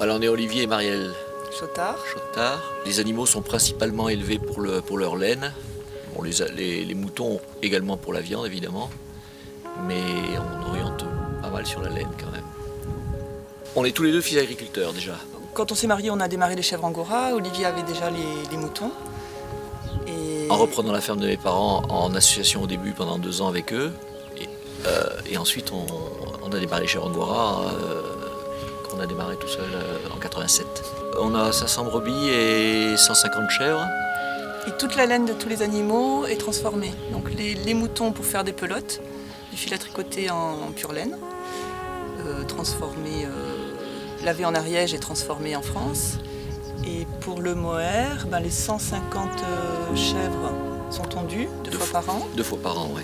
Alors on est Olivier et Marielle Chotard. Les animaux sont principalement élevés pour leur laine. Bon, les moutons également pour la viande évidemment, mais on oriente pas mal sur la laine quand même. On est tous les deux fils d'agriculteurs déjà. Quand on s'est mariés, on a démarré les chèvres angora. Olivier avait déjà les moutons. En reprenant la ferme de mes parents en association au début pendant 2 ans avec eux. Et ensuite on a démarré les chèvres angora qu'on a démarré tout seul en 87. On a 500 brebis et 150 chèvres. Et toute la laine de tous les animaux est transformée. Donc les moutons pour faire des pelotes, du fil à tricoter en pure laine, lavé en Ariège et transformé en France. Et pour le mohair, les 150 chèvres sont tondues 2 fois par an. 2 fois par an, oui.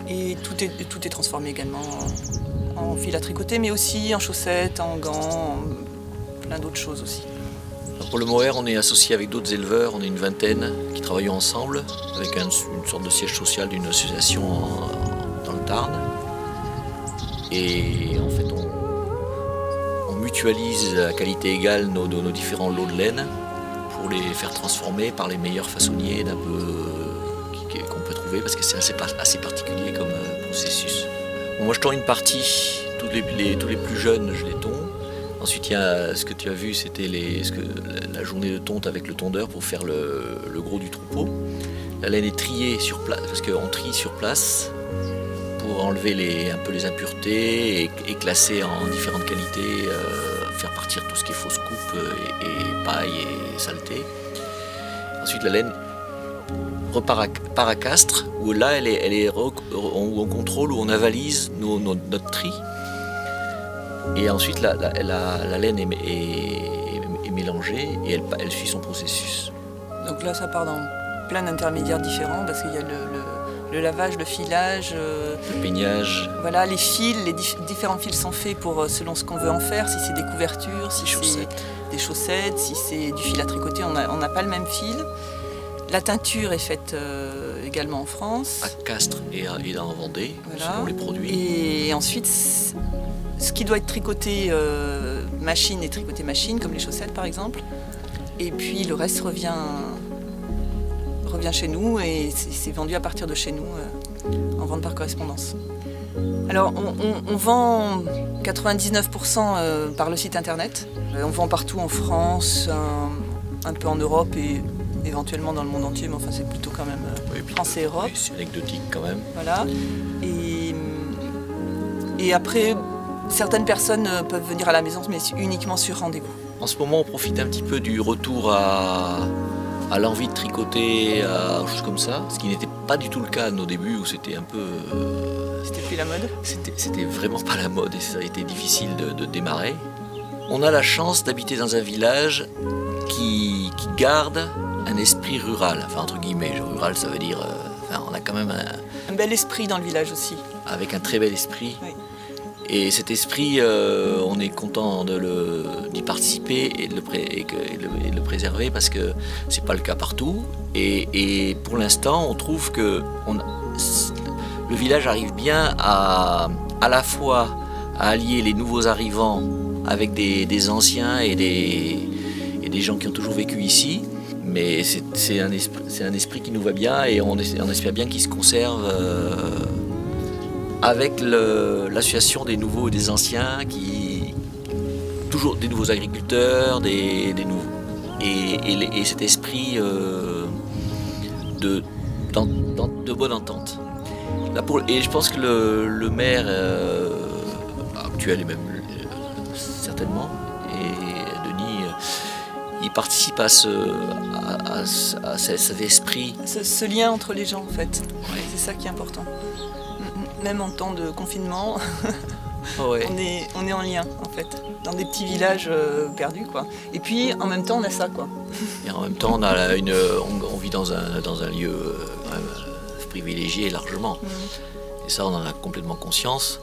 Et tout est transformé également en fil à tricoter, mais aussi en chaussettes, en gants, plein d'autres choses aussi. Pour le mohair, on est associé avec d'autres éleveurs, on est une vingtaine qui travaillons ensemble, avec une sorte de siège social d'une association dans le Tarn. Et en fait, on mutualise à qualité égale nos différents lots de laine pour les faire transformer par les meilleurs façonniers qu'on peut trouver, parce que c'est assez particulier comme processus. Bon, moi je tond une partie, tous les plus jeunes je les tonds. Ensuite il y a ce que tu as vu, c'était la journée de tonte avec le tondeur pour faire le gros du troupeau. La laine est triée sur place, parce qu'on trie sur place pour enlever un peu les impuretés et classer en différentes qualités, faire partir tout ce qui est fausse coupe et paille et saleté. Ensuite la laine repart à Castres, où là on contrôle, où on avalise notre tri. Et ensuite la laine est mélangée et elle suit son processus. Donc là ça part dans plein d'intermédiaires différents, parce qu'il y a le lavage, le filage, le peignage. Voilà, les fils, différents fils sont faits selon ce qu'on veut en faire, si c'est des couvertures, si c'est des chaussettes, si c'est du fil à tricoter, on n'a pas le même fil. La teinture est faite également en France. À Castres et en Vendée, voilà. Selon les produits. Et ensuite, ce qui doit être tricoté machine est tricoté machine, comme les chaussettes par exemple. Et puis le reste revient chez nous et c'est vendu à partir de chez nous en vente par correspondance. Alors on vend 99% par le site internet. On vend partout en France, un peu en Europe et éventuellement dans le monde entier, mais enfin c'est plutôt quand même France et Europe. Oui, c'est anecdotique quand même. Voilà. Et après, certaines personnes peuvent venir à la maison, mais uniquement sur rendez-vous. En ce moment, on profite un petit peu du retour à l'envie de tricoter, à choses comme ça, ce qui n'était pas du tout le cas à nos débuts, où c'était un peu... C'était plus la mode. C'était vraiment pas la mode et ça a été difficile de démarrer. On a la chance d'habiter dans un village qui garde un esprit rural, enfin entre guillemets, rural ça veut dire, on a quand même un bel esprit dans le village aussi. Avec un très bel esprit. Oui. Et cet esprit, on est content d'y participer et de le préserver, parce que c'est pas le cas partout. Et pour l'instant, on trouve que le village arrive bien à la fois à allier les nouveaux arrivants avec des anciens et des gens qui ont toujours vécu ici. Mais c'est un esprit qui nous va bien et on espère bien qu'il se conserve avec l'association des nouveaux et des anciens, toujours des nouveaux agriculteurs, et cet esprit de bonne entente. Et je pense que le maire actuel, et même certainement, et Denis, il participe à cet esprit. Ce lien entre les gens en fait, ouais. C'est ça qui est important. Même en temps de confinement, ouais. on est en lien en fait, dans des petits villages perdus quoi. Et puis en même temps on a ça quoi. Et en même temps on vit dans un lieu quand même privilégié largement. Et ça on en a complètement conscience.